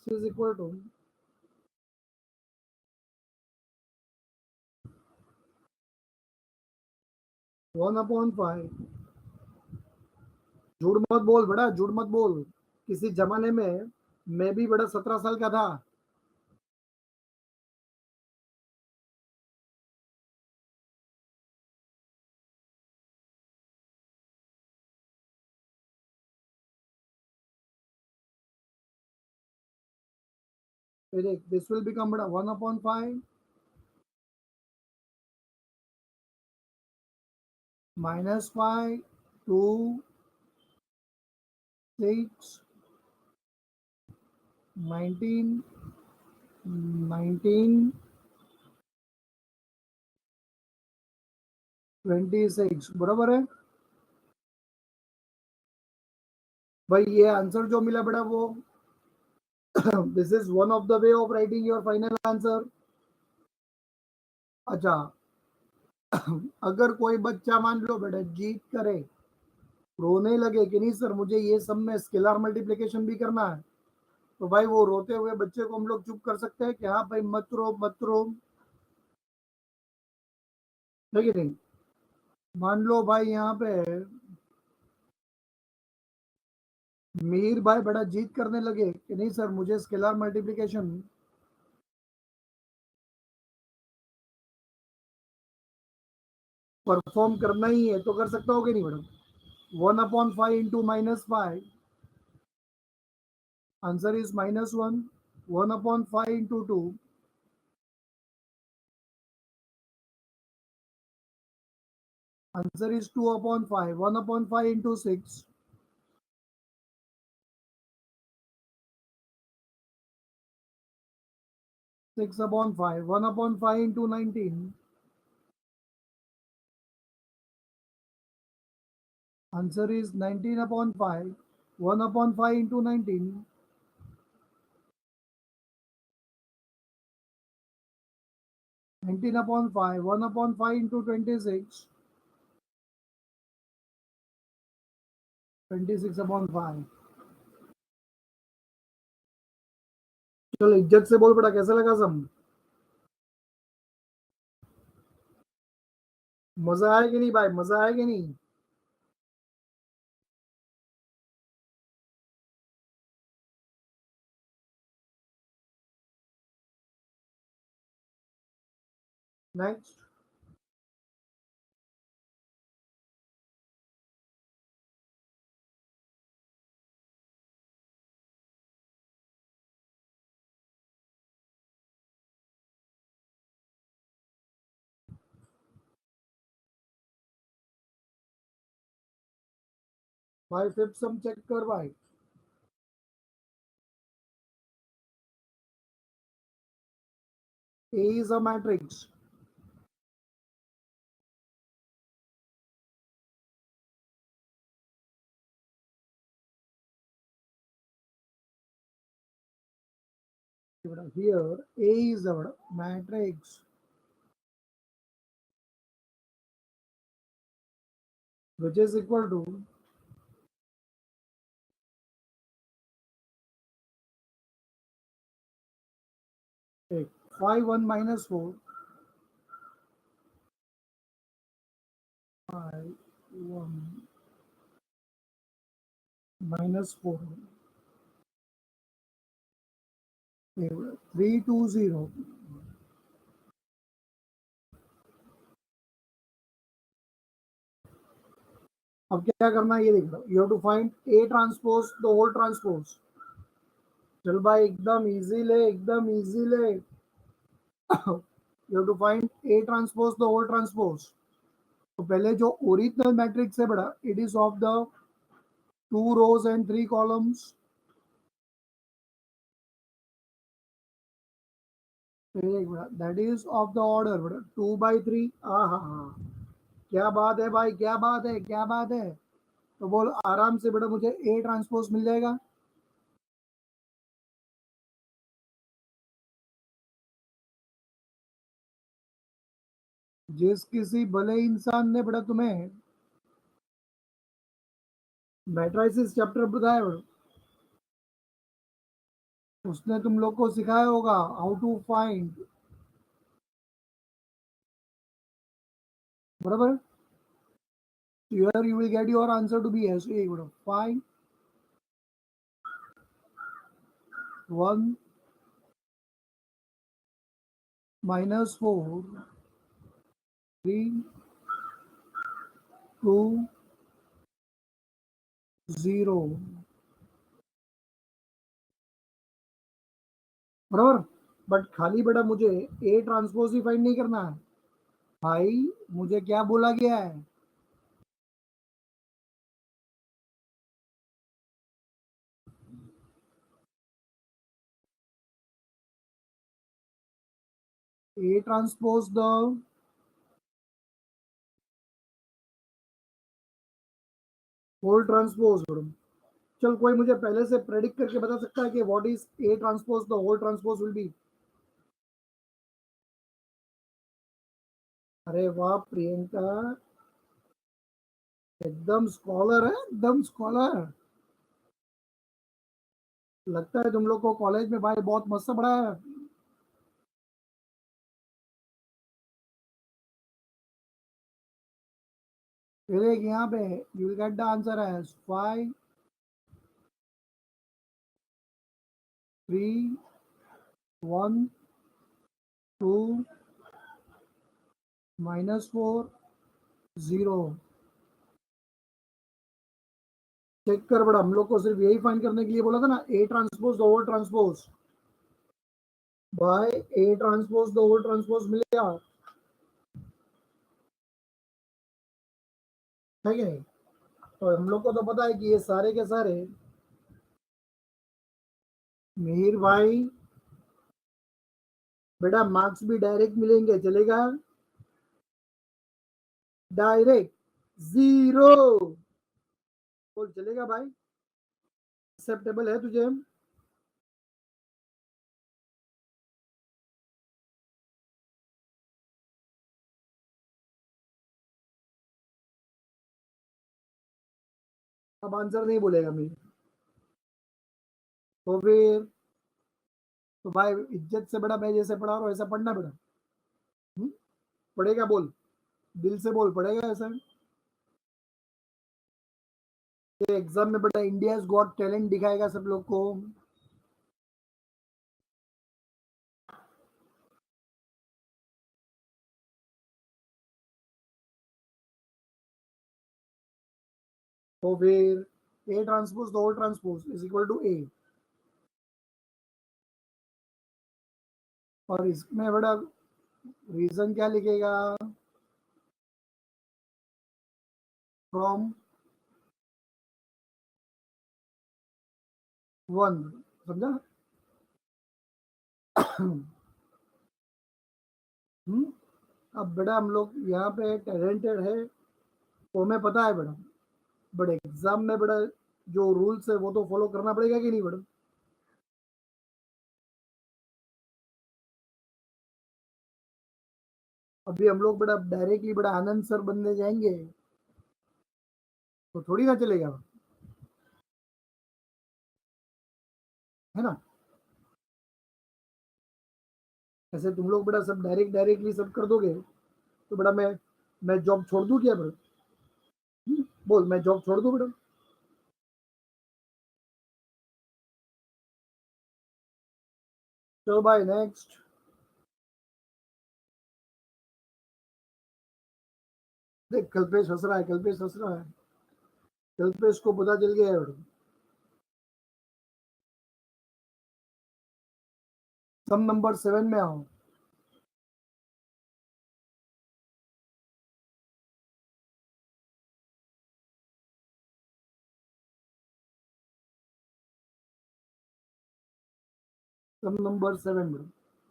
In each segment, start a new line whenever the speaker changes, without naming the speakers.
is equal to 1/5। झूठ मत बोल बड़ा, झूठ मत बोल। किसी जमाने में मैं भी बड़ा 17 साल का था। फिर देख, दिस विल बिकम बड़ा 1/5 -5 2 6 19 19 26 बराबर है भाई। ये आंसर जो मिला बड़ा वो this is one of the way of writing your final answer. अच्छा, अगर कोई बच्चा मान लो बेटा जीत करे, रोने लगे कि नहीं सर मुझे ये सब में स्केलर मल्टीप्लिकेशन भी करना है, तो भाई वो रोते हुए बच्चे को हम लोग चुप कर सकते हैं कि हाँ भाई मत रो मत रो, है कि नहीं। मान लो भाई यहाँ पे मीर भाई बड़ा जीत करने लगे कि नहीं सर मुझे स्केलर मल्टीप्लिकेशन परफॉर्म करना ही है, तो कर सकता हो कि नहीं madam. 1/5 into -5, answer is -1। 1/5 into 2, answer is 2/5। 1/5 into 6, 6/5। 1/5 into 19, answer is 19/5। 1/5 into 19, 19/5। 1/5 into 26, 26/5। चलो इज्जत से बोल पड़ा, कैसा लगा सब? मजा आया कि नहीं भाई, मजा आया कि नहीं? नेक्स्ट। भाई फिफ्थ सम चेक कर भाई। A is a matrix here. A is a matrix which is equal to 5 1 minus 4, 5 1 minus 4, 3 2 0। अब क्या करना है ये देख लो, you have to find A transpose the whole transpose. चल भाई एकदम इजी ले, एकदम इजी ले। You have to find A transpose the whole transpose. तो पहले जो ओरिजिनल मैट्रिक्स है बड़ा, it is of the 2 rows and 3 columns। That is of the order बड़ा 2/3। हाँ हाँ हाँ, क्या बात है भाई, क्या बात है, क्या बात है। तो बोल आराम से बेटा मुझे A ट्रांसपोज मिल जाएगा। जिस किसी भले इंसान ने बड़ा तुम्हें मैट्रिसेस चैप्टर बताया बड़ा, उसने तुम लोग को सिखाया होगा हाउ टू फाइंड, बराबर। Here you will get your answer to be as, एक मिनट, फाइंड 1 -4 3 2 0, बराबर। बट खाली बेटा मुझे ए ट्रांसपोज ही फाइंड नहीं करना है भाई, मुझे क्या बोला गया है, A transpose the whole transpose. चल कोई मुझे पहले से प्रेडिक्ट करके बता सकता है कि what is A transpose the whole transpose will be. अरे वाह प्रियंका, एकदम स्कॉलर है, एकदम स्कॉलर। लगता है तुम लोग को कॉलेज में भाई बहुत मस्त पढ़ा है। फिर एक यहाँ पे you will get the answer as 5 3 1 2 -4 0। Check कर बड़ा, हम लोग को सिर्फ यही फाइंड करने के लिए बोला था ना, A transpose the whole transpose. भाई A transpose the whole transpose मिल गया है कि नहीं। तो हम लोग को तो पता है कि ये सारे के सारे, मिहिर भाई बेटा मार्क्स भी डायरेक्ट मिलेंगे चलेगा, डायरेक्ट 0, बोल चलेगा भाई, एक्सेप्टेबल है तुझे। अब आंसर नहीं बोलेगा मेरी, तो फिर तो भाई इज्जत से बड़ा मैं जैसे पढ़ा रहा हूँ ऐसा पढ़ना बेटा। हम्म? पढ़ेगा बोल, दिल से बोल, पढ़ेगा ऐसा। ये एग्जाम में बेटा इंडिया गॉट टैलेंट दिखाएगा सब लोग को। तो फिर A transpose the whole transpose is equal to A, और इसमें बड़ा रीजन क्या लिखेगा, फ्रॉम 1, समझा। हम्म? अब बेटा हम लोग यहाँ पे टैलेंटेड है तो हमें पता है बेटा, बट एग्जाम में बेटा जो रूल्स है वो तो फॉलो करना पड़ेगा कि नहीं बेटा। अभी हम लोग बेटा डायरेक्टली बेटा आनंद सर बनने जाएंगे तो थोड़ी ना चलेगा, है ना। ऐसे तुम लोग बेटा सब डायरेक्टली सब कर दोगे तो बेटा मैं जॉब छोड़ दूं क्या बेटा। बोल मैं जॉब छोड़ दूं बेटा। चलो भाई नेक्स्ट। देख कल्पेश हंस रहा है, कल्पेश हंस रहा है, कल्पेश को पता चल गया है बेटा। सम नंबर 7 में आओ। सम नंबर 7 में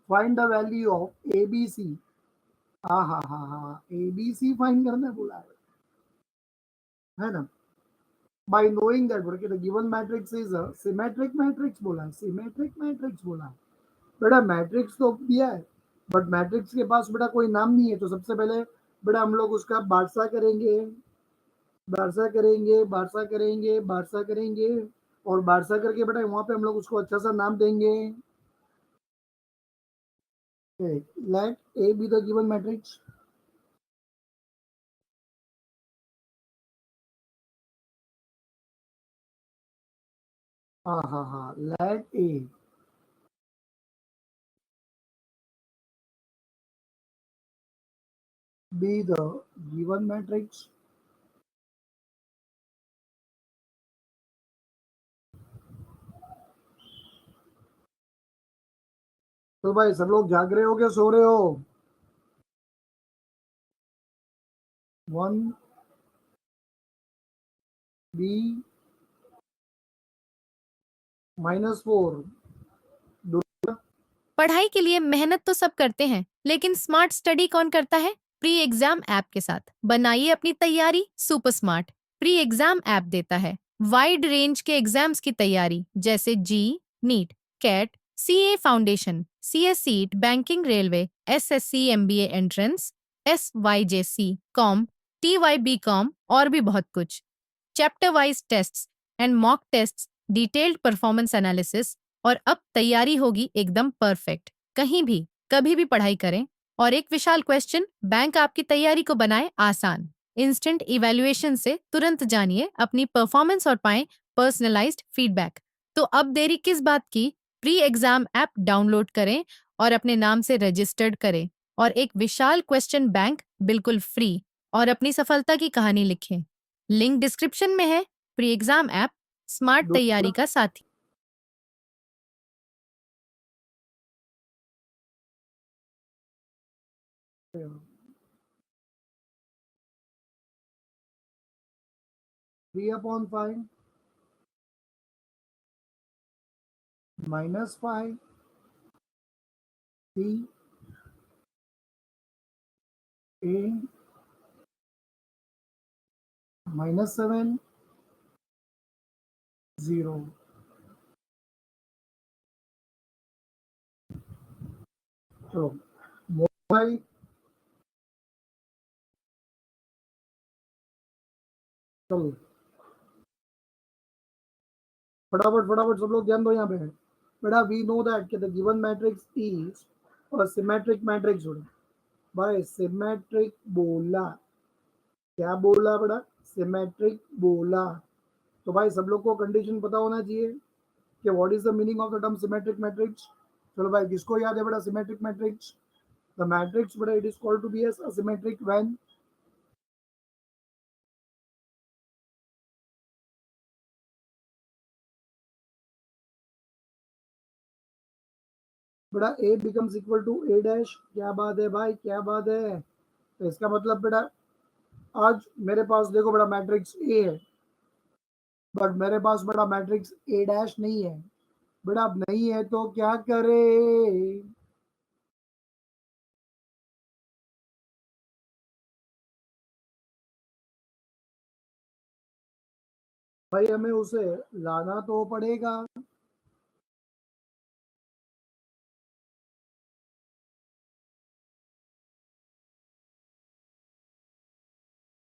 find the value of ABC. हाँ हाँ हाँ हाँ, एबीसी फाइंड करना बोला है ना। by knowing that okay, the given matrix is a symmetric matrix बोला है, symmetric matrix बोला है। बेटा मैट्रिक्स तो दिया है बट मैट्रिक्स के पास बेटा कोई नाम नहीं है, तो सबसे पहले बेटा हम लोग उसका बारसा करेंगे, बारसा करेंगे, बारसा करेंगे, बारसा करेंगे। और बारसा करके बेटा वहां पे हम लोग उसको अच्छा सा नाम देंगे. Let A be the given matrix. हाँ. Let A be the given matrix. तो भाई सब लोग जाग रहे हो क्या सो रहे हो? 1 B -4.
पढ़ाई के लिए मेहनत तो सब करते हैं, लेकिन स्मार्ट स्टडी कौन करता है? प्री एग्जाम ऐप के साथ बनाइए अपनी तैयारी super smart. Pre exam app देता है वाइड रेंज के एग्जाम्स की तैयारी, जैसे JEE, NEET, CAT, CA foundation, CS CSEET, banking, railway, SSC, MBA entrance, SYJC, com, TYB com और भी बहुत कुछ। Chapter wise tests and mock tests, detailed performance analysis, और अब तैयारी होगी एकदम परफेक्ट। कहीं भी कभी भी पढ़ाई करें। और एक विशाल क्वेश्चन बैंक आपकी तैयारी को बनाए आसान। इंस्टेंट इवैल्यूएशन से तुरंत जानिए अपनी परफॉर्मेंस और पाएं पर्सनलाइज्ड फीडबैक। तो अब देरी किस बात की? प्री एग्जाम ऐप डाउनलोड करें और अपने नाम से रजिस्टर्ड करें और एक विशाल क्वेश्चन बैंक बिल्कुल फ्री और अपनी सफलता की कहानी लिखें। लिंक डिस्क्रिप्शन में है। प्री एग्जाम ऐप स्मार्ट तैयारी का साथी।
(3/5) -5 C A -7 0. चलो भाई चलो फटाफट सब लोग ध्यान दो यहाँ पे. बेटा we know that the given matrix is और सिमेट्रिक मैट्रिक्स होगा. भाई सिमेट्रिक बोला, क्या बोला बेटा? सिमेट्रिक बोला. तो भाई सब लोग को कंडीशन पता होना चाहिए कि what is the meaning of the term symmetric matrix. चलो भाई किसको याद है बेटा सिमेट्रिक मैट्रिक्स? द मैट्रिक्स बेटा it is called to be as asymmetric when बेटा A becomes equal to A dash. क्या बात है भाई, क्या बात है? तो इसका मतलब बेटा आज मेरे पास देखो बेटा मैट्रिक्स ए है, बट मेरे पास बेटा मैट्रिक्स ए डैश नहीं है. बेटा अब नहीं है तो क्या करे? भाई हमें उसे लाना तो पड़ेगा.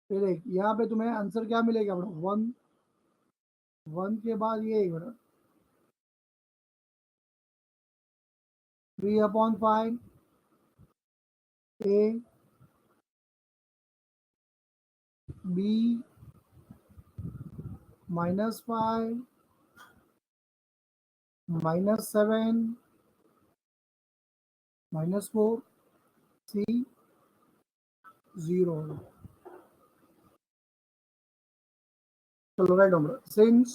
फिर एक यहाँ पे तुम्हें आंसर क्या मिलेगा बेटा? 1 के बाद ये बेटा 3/5 A B -5 -7 -4 C 0. चलो राइट होगा. Since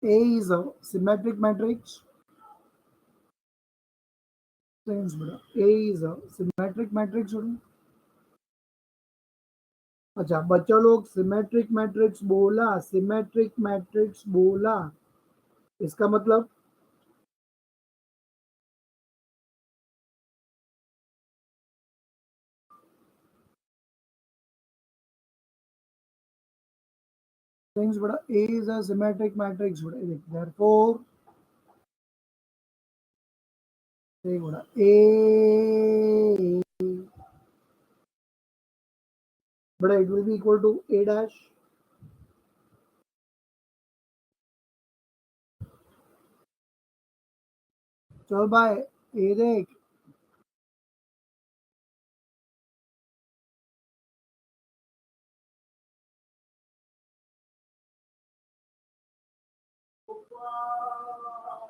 A is a symmetric matrix, since A is a symmetric matrix. अच्छा बच्चा लोग सिमेट्रिक मैट्रिक्स बोला, सिमेट्रिक मैट्रिक्स बोला, इसका मतलब since बड़ा A is a symmetric matrix बड़ा, therefore बड़ा A but it will be equal to a dash. चल भाई ये देख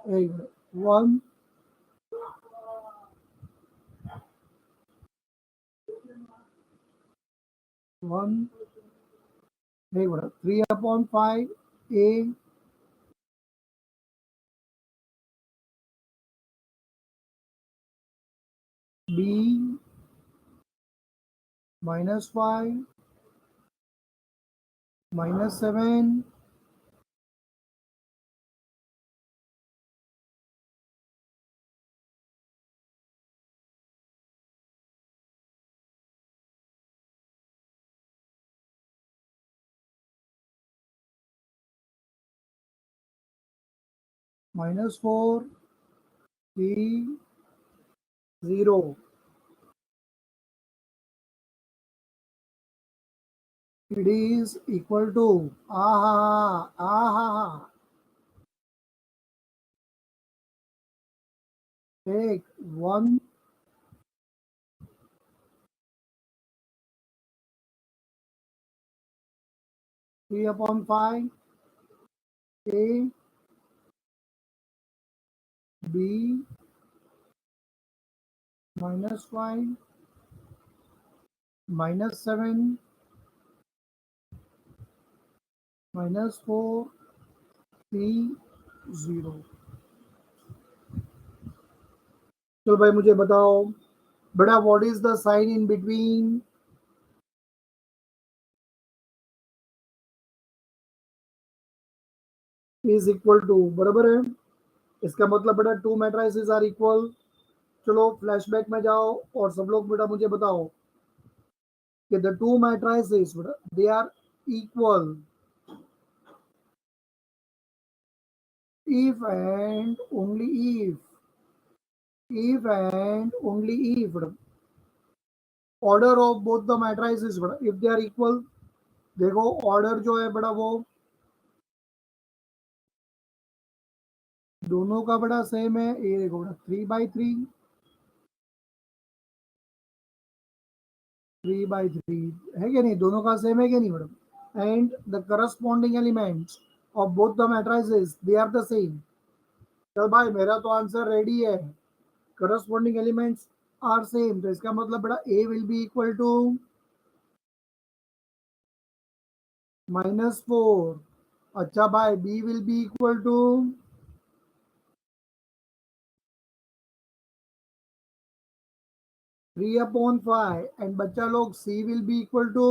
एक 1 1 एक 3/5 a b -5 -7 -4 3 0. It is equal to take 1 3/5 a b -5 -7 -4 3 0. चलो भाई मुझे बताओ बेटा what is the sign in between is equal to बराबर है इसका मतलब बेटा टू मैट्रिसेस आर इक्वल चलो फ्लैशबैक में जाओ और सब लोग बेटा मुझे बताओ कि द टू मैट्रिसेस बेटा they are equal if and only if and only if order of both the matrices बड़ा if they are equal देखो ऑर्डर जो है बड़ा वो दोनों का बड़ा सेम है ये देखो बड़ा 3/3 3/3 है कि नहीं दोनों का सेम है कि नहीं madam and the corresponding elements of both the matrices they are the same चल भाई मेरा तो आंसर रेडी है करस्पॉन्डिंग एलिमेंट्स आर सेम तो इसका मतलब बड़ा A will be equal to -4 अच्छा भाई B will be equal to 3/5 and बच्चा लोग C will be equal to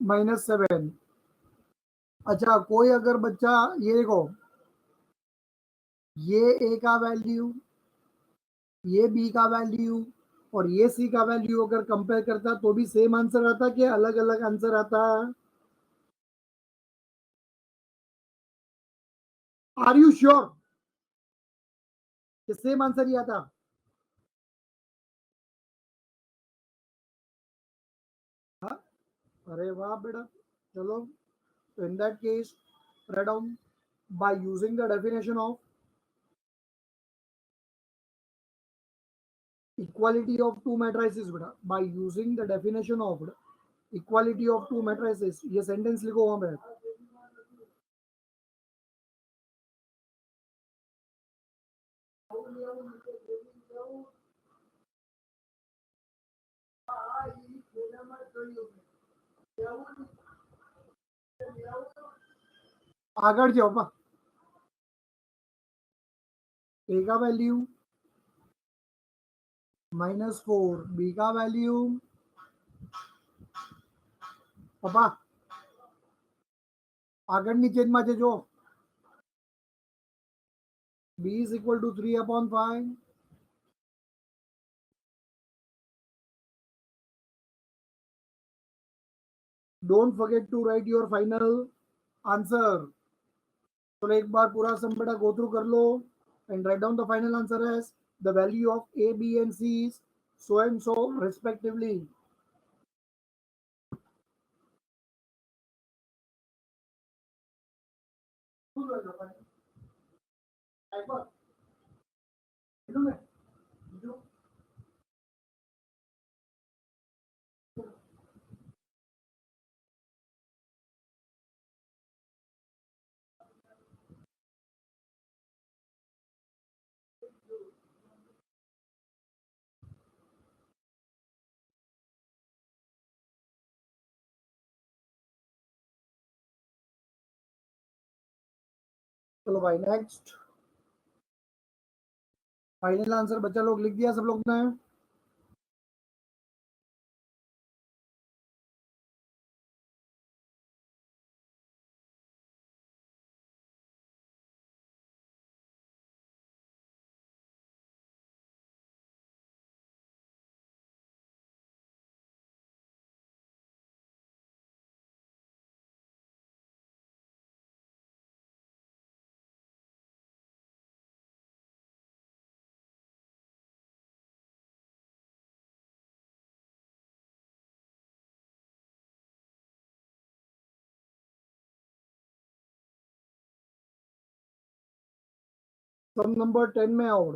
-7 अच्छा कोई अगर बच्चा ये देखो ये ए का वैल्यू ये बी का वैल्यू और ये सी का वैल्यू अगर कंपेयर करता तो भी सेम आंसर आता कि अलग अलग आंसर आता आर यू श्योर कि सेम आंसर ही आता हाँ अरे वाह बेटा चलो तो in that case write down by using the definition of equality of two matrices बेटा by using the definition of equality of two matrices ये सेंटेंस लिखो वहां पे आगे जाओ पा ए का वैल्यू -4 बी का वैल्यू पापा आगे नीचे में जो b is equal to 3/5 don't forget to write your final answer तो एक बार पूरा सम बेटा गो थ्रू कर लो and write down the final answer as The value of A, B, and C is so and so respectively. चलो भाई next. Final answer बच्चा लोग लिख दिया सब लोग ने? सम नंबर 10 में आओ।